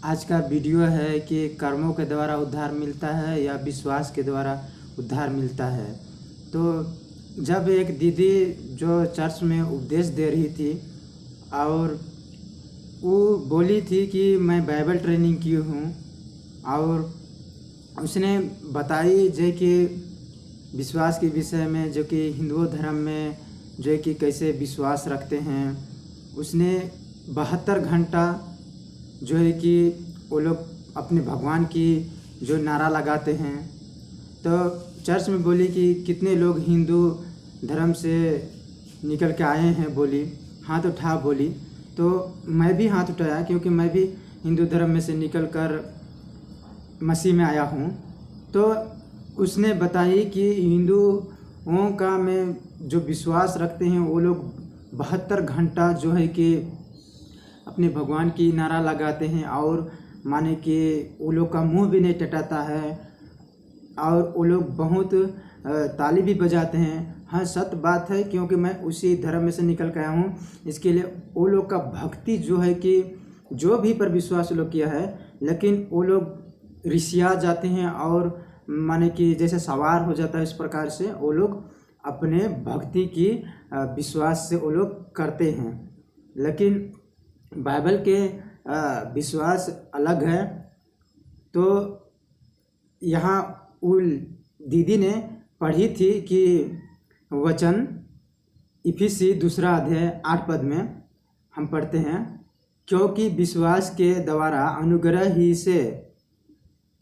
आज का वीडियो है कि कर्मों के द्वारा उद्धार मिलता है या विश्वास के द्वारा उद्धार मिलता है। तो जब एक दीदी जो चर्च में उपदेश दे रही थी और वो बोली थी कि मैं बाइबल ट्रेनिंग की हूँ और उसने बताई जो कि विश्वास के विषय में, जो कि हिंदू धर्म में जो कि कैसे विश्वास रखते हैं। उसने 72 घंटा जो है कि वो लोग अपने भगवान की जो नारा लगाते हैं। तो चर्च में बोली कि कितने लोग हिंदू धर्म से निकल के आए हैं, बोली हाथ उठा बोली। तो मैं भी हाथ उठाया क्योंकि मैं भी हिंदू धर्म में से निकल कर मसीह में आया हूँ। तो उसने बताई कि हिंदुओं का में जो विश्वास रखते हैं वो लोग 72 घंटा जो है कि अपने भगवान की नारा लगाते हैं और माने कि वो लोग का मुंह भी नहीं टटाता है और वो लोग बहुत ताली भी बजाते हैं। हाँ, सत्य बात है क्योंकि मैं उसी धर्म में से निकल के आया हूँ। इसके लिए वो लोग का भक्ति जो है कि जो भी पर विश्वास लोग किया है, लेकिन वो लोग रिसिया जाते हैं और माने कि जैसे सवार हो जाता है, इस प्रकार से वो लोग अपने भक्ति की विश्वास से वो लोग करते हैं। लेकिन बाइबल के विश्वास अलग है। तो यहाँ उन दीदी ने पढ़ी थी कि वचन इफिसी 2 अध्याय 8 पद में हम पढ़ते हैं, क्योंकि विश्वास के द्वारा अनुग्रह ही से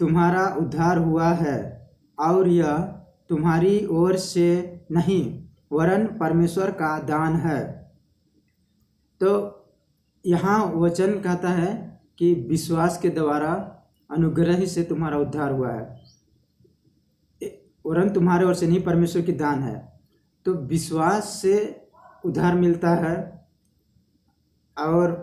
तुम्हारा उद्धार हुआ है और यह तुम्हारी ओर से नहीं वरन परमेश्वर का दान है। तो यहाँ वचन कहता है कि विश्वास के द्वारा अनुग्रह ही से तुम्हारा उद्धार हुआ है, वरन तुम्हारे ओर से नहीं, परमेश्वर की दान है। तो विश्वास से उद्धार मिलता है। और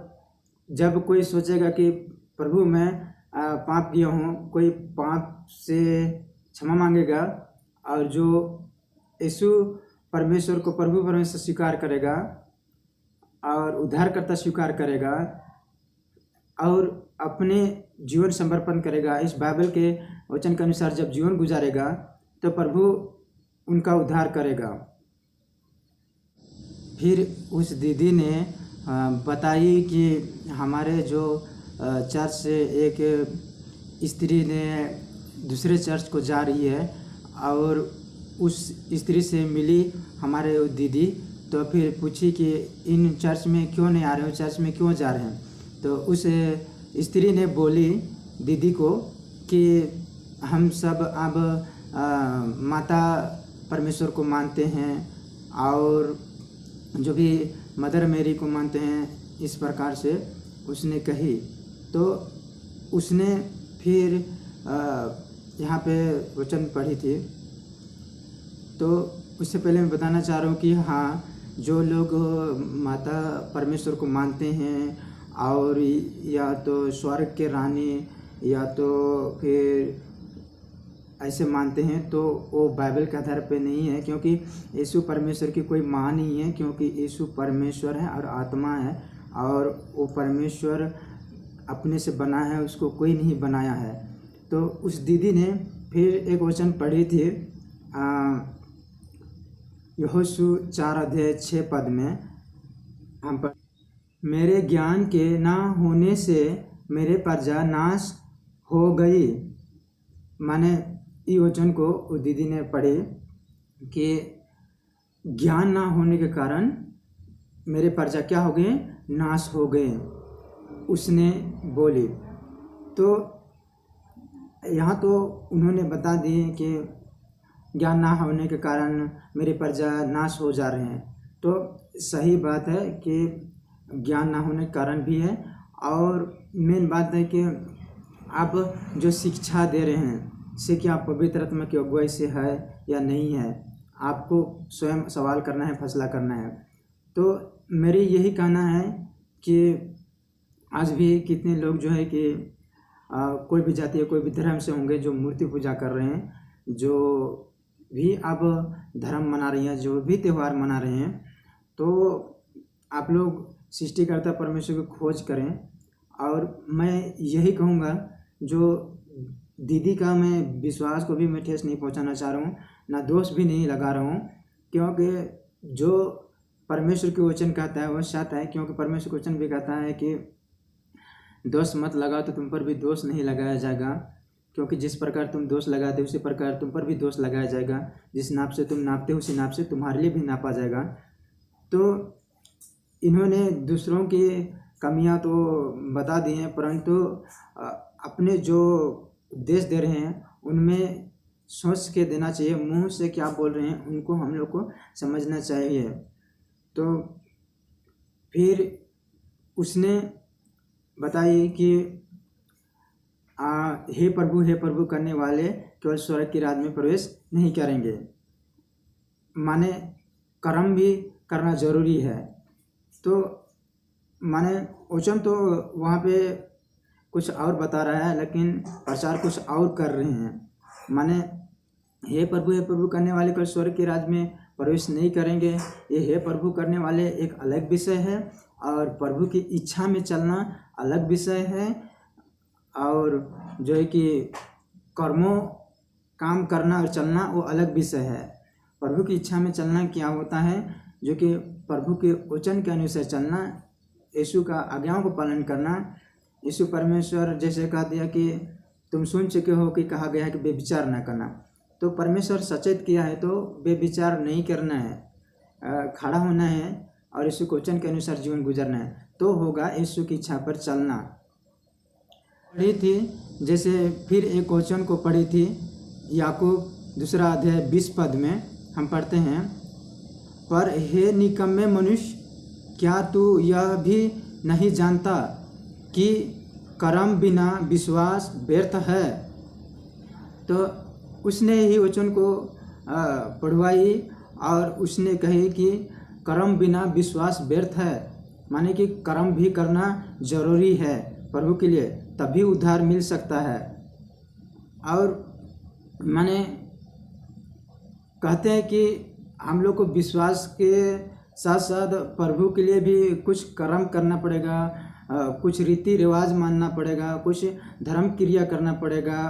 जब कोई सोचेगा कि प्रभु मैं पाप किया हूँ, कोई पाप से क्षमा मांगेगा और जो यीशु परमेश्वर को प्रभु परमेश्वर स्वीकार करेगा और उद्धारकर्ता स्वीकार करेगा और अपने जीवन समर्पण करेगा, इस बाइबल के वचन के अनुसार जब जीवन गुजारेगा तो प्रभु उनका उद्धार करेगा। फिर उस दीदी ने बताई कि हमारे जो चर्च से एक स्त्री ने दूसरे चर्च को जा रही है और उस स्त्री से मिली हमारे दीदी। तो फिर पूछी कि इन चर्च में क्यों नहीं आ रहे हो, चर्च में क्यों जा रहे हैं। तो उस स्त्री ने बोली दीदी को कि हम सब अब माता परमेश्वर को मानते हैं और जो भी मदर मेरी को मानते हैं, इस प्रकार से उसने कही। तो उसने फिर यहाँ पे वचन पढ़ी थी। तो उससे पहले मैं बताना चाह रहा हूँ कि हाँ, जो लोग माता परमेश्वर को मानते हैं और या तो स्वर्ग के रानी या तो फिर ऐसे मानते हैं, तो वो बाइबल के आधार पे नहीं है, क्योंकि यीशु परमेश्वर की कोई माँ नहीं है, क्योंकि यीशु परमेश्वर है और आत्मा है और वो परमेश्वर अपने से बना है, उसको कोई नहीं बनाया है। तो उस दीदी ने फिर एक वचन पढ़ी थी यहोशू 4 अध्याय 6 पद में हम पर, मेरे ज्ञान के ना होने से मेरे प्रजा नाश हो गई। माने ये वचन को उस दीदी ने पढ़े कि ज्ञान ना होने के कारण मेरे प्रजा क्या हो गए, नाश हो गए, उसने बोली। तो यहाँ तो उन्होंने बता दिए कि ज्ञान ना होने के कारण मेरे प्रजा नाश हो जा रहे हैं। तो सही बात है कि ज्ञान ना होने के कारण भी है, और मेन बात है कि आप जो शिक्षा दे रहे हैं से क्या पवित्र आत्मा की अगुवाई से है या नहीं है, आपको स्वयं सवाल करना है, फैसला करना है। तो मेरी यही कहना है कि आज भी कितने लोग जो है कि कोई भी जाति या कोई भी धर्म से होंगे जो मूर्ति पूजा कर रहे हैं, जो भी अब धर्म मना रही हैं, जो भी त्यौहार मना रहे हैं, तो आप लोग सृष्टिकर्ता परमेश्वर की खोज करें और मैं यही कहूँगा, जो दीदी का मैं विश्वास को भी मैं ठेस नहीं पहुंचाना चाह रहा हूँ, ना दोष भी नहीं लगा रहा हूँ, क्योंकि जो परमेश्वर के वचन कहता है वो सत्य है। क्योंकि परमेश्वर के वचन भी कहता है कि दोष मत लगाओ तो तुम पर भी दोष नहीं लगाया जाएगा, क्योंकि जिस प्रकार तुम दोष लगाते हो उसी प्रकार तुम पर भी दोष लगाया जाएगा। जिस नाप से तुम नापते हो उसी नाप से तुम्हारे लिए भी नापा जाएगा। तो इन्होंने दूसरों की कमियां तो बता दी हैं, परंतु अपने जो उपदेश दे रहे हैं उनमें सोच के देना चाहिए। मुंह से क्या बोल रहे हैं उनको हम लोग को समझना चाहिए। तो फिर उसने बताइए कि हे प्रभु करने वाले केवल स्वर्ग के राज्य में प्रवेश नहीं करेंगे। माने कर्म भी करना जरूरी है। तो माने वचन तो वहाँ पे कुछ और बता रहा है, लेकिन प्रचार कुछ और कर रहे हैं। माने हे प्रभु करने वाले केवल स्वर्ग के राज्य में प्रवेश नहीं करेंगे। ये हे प्रभु करने वाले एक अलग विषय है, और प्रभु की इच्छा में चलना अलग विषय है, और जो है कि कर्मों काम करना और चलना वो अलग विषय है। प्रभु की इच्छा में चलना क्या होता है, जो कि प्रभु के वचन के अनुसार चलना, यीशु का आज्ञाओं को पालन करना। यीशु परमेश्वर जैसे कह दिया कि तुम सुन चुके हो कि कहा गया है कि बेविचार न करना, तो परमेश्वर सचेत किया है तो बेविचार नहीं करना है, खड़ा होना है और यीशु के वचन के अनुसार जीवन गुजरना है, तो होगा यीशु की इच्छा पर चलना। पढ़ी थी जैसे फिर एक वचन को पढ़ी थी, याकूब 2 अध्याय 20 पद में हम पढ़ते हैं, पर हे निकम्मे मनुष्य, क्या तू यह भी नहीं जानता कि कर्म बिना विश्वास व्यर्थ है। तो उसने ही वचन को पढ़वाई और उसने कही कि कर्म बिना विश्वास व्यर्थ है, माने कि कर्म भी करना जरूरी है प्रभु के लिए, तभी उद्धार मिल सकता है। और माने कहते हैं कि हम लोग को विश्वास के साथ साथ प्रभु के लिए भी कुछ कर्म करना पड़ेगा, कुछ रीति रिवाज मानना पड़ेगा, कुछ धर्म क्रिया करना पड़ेगा,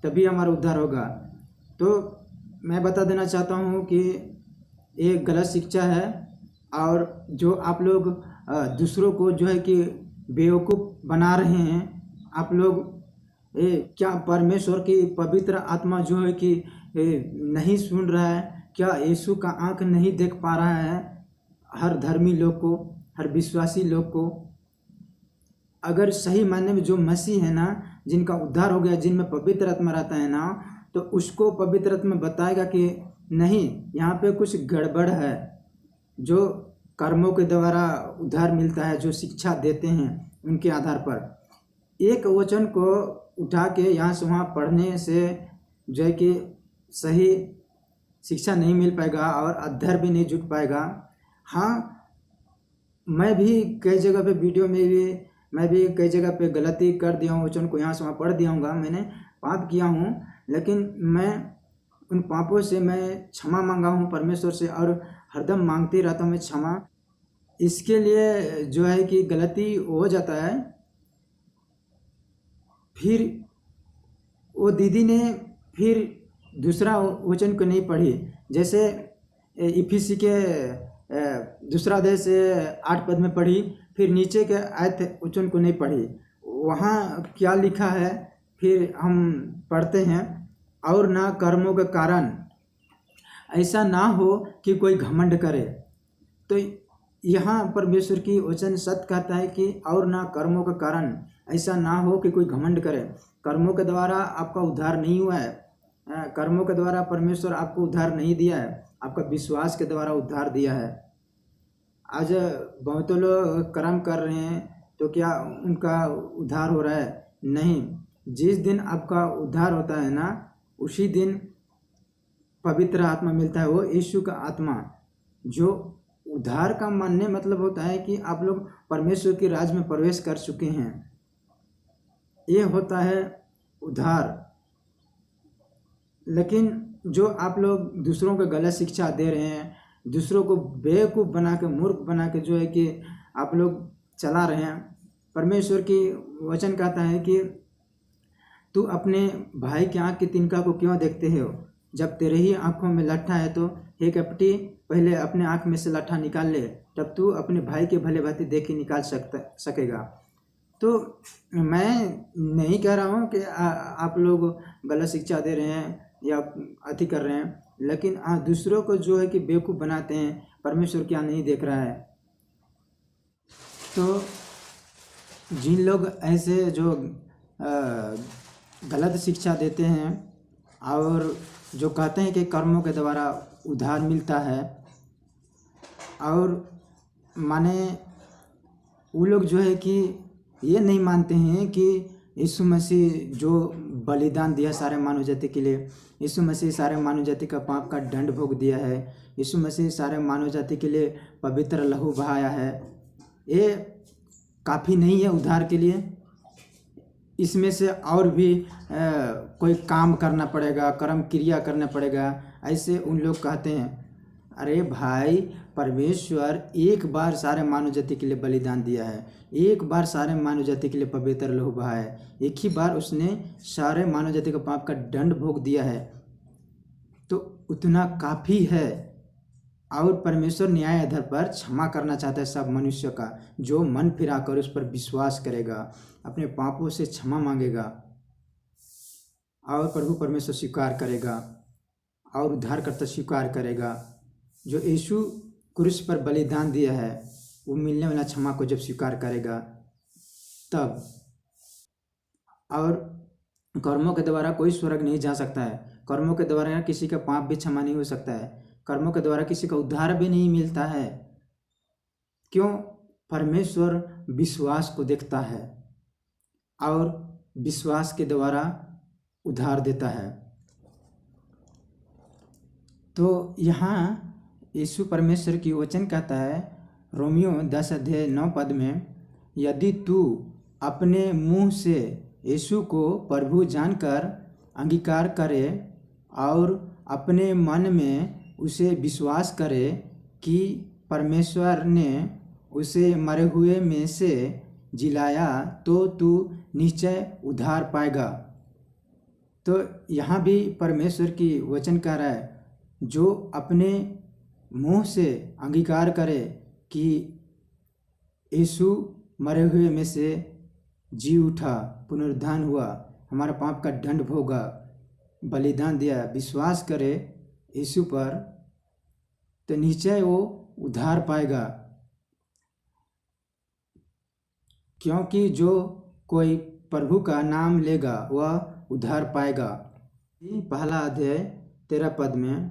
तभी हमारा उद्धार होगा। तो मैं बता देना चाहता हूँ कि ये गलत शिक्षा है, और जो आप लोग दूसरों को जो है कि बेवकूफ़ बना रहे हैं, आप लोग क्या परमेश्वर की पवित्र आत्मा जो है कि नहीं सुन रहा है, क्या यीशु का आँख नहीं देख पा रहा है हर धर्मी लोग को, हर विश्वासी लोग को। अगर सही मायने में जो मसीह है ना, जिनका उद्धार हो गया, जिनमें पवित्र आत्मा रहता है ना, तो उसको पवित्र आत्मा बताएगा कि नहीं, यहाँ पे कुछ गड़बड़ है। जो कर्मों के द्वारा उद्धार मिलता है, जो शिक्षा देते हैं उनके आधार पर, एक वचन को उठा के यहाँ से वहाँ पढ़ने से जो है कि सही शिक्षा नहीं मिल पाएगा और अध्ययन भी नहीं जुट पाएगा। हाँ, मैं भी कई जगह पे वीडियो में भी मैं भी कई जगह पे गलती कर दिया हूँ, वचन को यहाँ से वहाँ पढ़ दिया हूँ, मैंने पाप किया हूँ, लेकिन मैं उन पापों से मैं क्षमा मांगा हूँ परमेश्वर से, और हरदम मांगते रहता हूँ मैं क्षमा। इसके लिए जो है कि गलती हो जाता है। फिर वो दीदी ने फिर दूसरा वचन को नहीं पढ़ी, जैसे इफिसी के 2 अध्याय से 8 पद में पढ़ी, फिर नीचे के आयत वचन को नहीं पढ़ी। वहाँ क्या लिखा है फिर हम पढ़ते हैं, और ना कर्मों के कारण ऐसा ना हो कि कोई घमंड करे। तो यहाँ परमेश्वर की वचन सत्य कहता है कि और ना कर्मों के कारण ऐसा ना हो कि कोई घमंड करे। कर्मों के द्वारा आपका उद्धार नहीं हुआ है, कर्मों के द्वारा परमेश्वर आपको उद्धार नहीं दिया है, आपका विश्वास के द्वारा उद्धार दिया है। आज बहुतों लोग कर्म कर रहे हैं तो क्या उनका उद्धार हो रहा है? नहीं। जिस दिन आपका उद्धार होता है ना, उसी दिन पवित्र आत्मा मिलता है, वो यीशु का आत्मा। जो उद्धार का मानने मतलब होता है कि आप लोग परमेश्वर के राज में प्रवेश कर चुके हैं, ये होता है उद्धार। लेकिन जो आप लोग दूसरों को गलत शिक्षा दे रहे हैं, दूसरों को बेवकूफ़ बना के, मूर्ख बना के जो है कि आप लोग चला रहे हैं, परमेश्वर की वचन कहता है कि तू अपने भाई की आँख की तिनका को क्यों देखते हो, जब तेरे ही आँखों में लट्ठा है तो हे कपटी, पहले अपने आँख में से लट्ठा निकाल ले, तब तू अपने भाई के भले भांति देख के निकाल सकेगा। तो मैं नहीं कह रहा हूँ कि आप लोग गलत शिक्षा दे रहे हैं या अति कर रहे हैं, लेकिन दूसरों को जो है कि बेवकूफ़ बनाते हैं, परमेश्वर क्या नहीं देख रहा है। तो जिन लोग ऐसे जो गलत शिक्षा देते हैं और जो कहते हैं कि कर्मों के द्वारा उद्धार मिलता है, और माने वो लोग जो है कि ये नहीं मानते हैं कि यीशु मसीह जो बलिदान दिया सारे मानव जाति के लिए, यीशु मसीह सारे मानव जाति का पाप का दंड भोग दिया है, यीशु मसीह सारे मानव जाति के लिए पवित्र लहू बहाया है, ये काफ़ी नहीं है उद्धार के लिए। इसमें से और भी कोई काम करना पड़ेगा, कर्म क्रिया करना पड़ेगा, ऐसे उन लोग कहते हैं। अरे भाई, परमेश्वर एक बार सारे मानव जाति के लिए बलिदान दिया है, एक बार सारे मानव जाति के लिए पवित्र लहू बहाया है, एक ही बार उसने सारे मानव जाति का पाप का दंड भोग दिया है, तो उतना काफ़ी है। और परमेश्वर न्याय आधार पर क्षमा करना चाहता है सब मनुष्य का, जो मन फिरा कर उस पर विश्वास करेगा, अपने पापों से क्षमा मांगेगा और प्रभु परमेश्वर स्वीकार करेगा और उद्धारकर्ता स्वीकार करेगा। जो यीशु क्रूस पर बलिदान दिया है, वो मिलने वाला क्षमा को जब स्वीकार करेगा तब। और कर्मों के द्वारा कोई स्वर्ग नहीं जा सकता है, कर्मों के द्वारा किसी का पाप भी क्षमा नहीं हो सकता है, कर्मों के द्वारा किसी का उद्धार भी नहीं मिलता है। क्यों? परमेश्वर विश्वास को देखता है और विश्वास के द्वारा उद्धार देता है। तो यहाँ यीशु परमेश्वर की वचन कहता है रोमियो 10:9 में, यदि तू अपने मुंह से यीशु को प्रभु जानकर अंगीकार करे और अपने मन में उसे विश्वास करे कि परमेश्वर ने उसे मरे हुए में से जिलाया, तो तू निश्चय उद्धार पाएगा। तो यहाँ भी परमेश्वर की वचन कह रहा है, जो अपने मुंह से अंगीकार करे कि यीशु मरे हुए में से जी उठा, पुनरुत्थान हुआ, हमारा पाप का दंड भोगा, बलिदान दिया, विश्वास करे यीशु पर, तो निश्चय वो उद्धार पाएगा। क्योंकि जो कोई प्रभु का नाम लेगा वह उद्धार पाएगा। पहला अध्याय 13 में,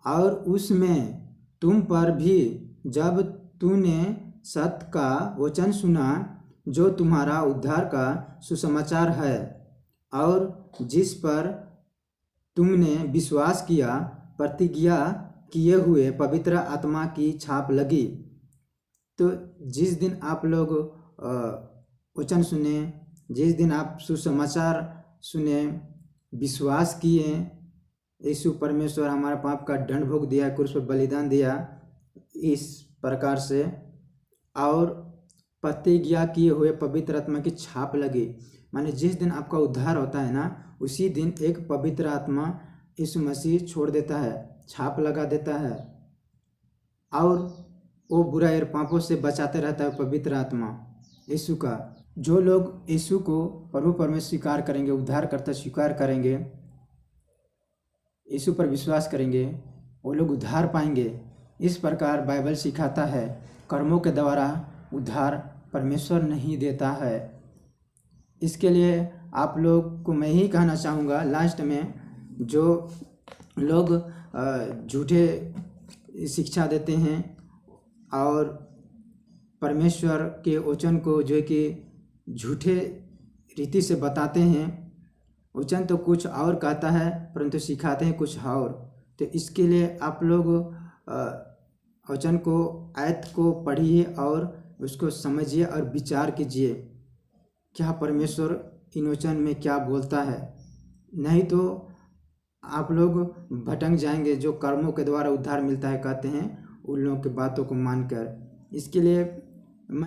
और उसमें तुम पर भी जब तूने सत्य का वचन सुना, जो तुम्हारा उद्धार का सुसमाचार है, और जिस पर तुमने विश्वास किया, प्रतिज्ञा किए हुए पवित्र आत्मा की छाप लगी। तो जिस दिन आप लोग वचन सुने, जिस दिन आप सुसमाचार सुने, विश्वास किए, यीशु परमेश्वर हमारा पाप का दंड भोग दिया, क्रूस पर बलिदान दिया, इस प्रकार से, और प्रतिज्ञा किए हुए पवित्र आत्मा की छाप लगी। माने जिस दिन आपका उद्धार होता है ना, उसी दिन एक पवित्र आत्मा यीशु मसीह छोड़ देता है, छाप लगा देता है, और वो बुराई और पापों से बचाते रहता है पवित्र आत्मा यीशु का। जो लोग यीशु को प्रभु परमेश्वर स्वीकार करेंगे, उद्धारकर्ता स्वीकार करेंगे, यीशु पर विश्वास करेंगे, वो लोग उद्धार पाएंगे। इस प्रकार बाइबल सिखाता है, कर्मों के द्वारा उद्धार परमेश्वर नहीं देता है। इसके लिए आप लोग को मैं ही कहना चाहूँगा लास्ट में, जो लोग झूठे शिक्षा देते हैं और परमेश्वर के वचन को जो है कि झूठे रीति से बताते हैं, वचन तो कुछ और कहता है परंतु सिखाते हैं कुछ और। तो इसके लिए आप लोग वचन को, आयत को पढ़िए और उसको समझिए और विचार कीजिए, क्या परमेश्वर इन वचन में क्या बोलता है। नहीं तो आप लोग भटक जाएंगे, जो कर्मों के द्वारा उद्धार मिलता है कहते हैं, उन लोगों की बातों को मानकर। इसके लिए